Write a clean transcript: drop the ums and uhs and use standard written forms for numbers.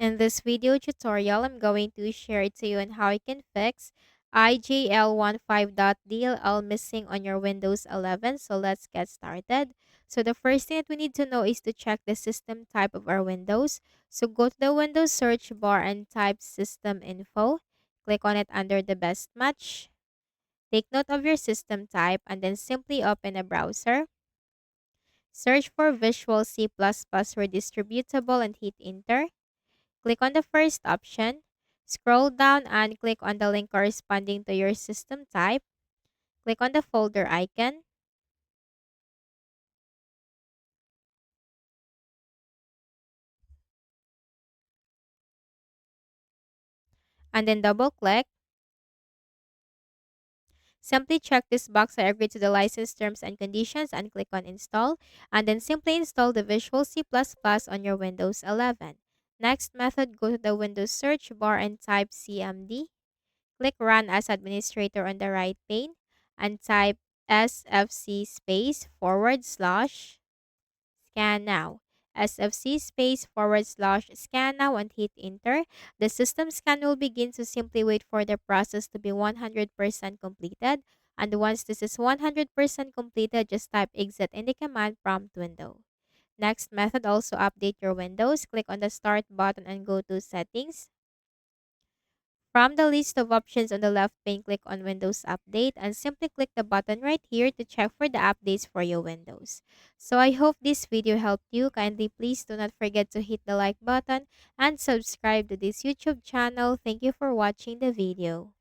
In this video tutorial, I'm going to share it to you on how you can fix Ijl15.dll missing on your Windows 11. So let's get started. So the first thing that we need to know is to check the system type of our Windows. So go to the Windows search bar and type system info. Click on it under the best match. Take note of your system type and then simply open a browser. Search for Visual C++ redistributable and hit enter. Click on the first option. Scroll down and click on the link corresponding to your system type. Click on the folder icon and then double click. Simply check this box I agree to the license terms and conditions and click on install, and then simply install the Visual C++ on your Windows 11. Next method, go to the Windows search bar and type CMD. Click Run as Administrator on the right pane and type SFC space forward slash scan now. SFC space forward slash scan now and hit enter. The system scan will begin, so simply wait for the process to be 100% completed. And once this is 100% completed, just type exit in the command prompt window. Next method, also update your Windows. Click on the start button and go to settings. From the list of options on the left pane, click on Windows Update and simply click the button right here to check for the updates for your Windows. So I hope this video helped you. Kindly please do not forget to hit the like button and subscribe to this YouTube channel. Thank you for watching the video.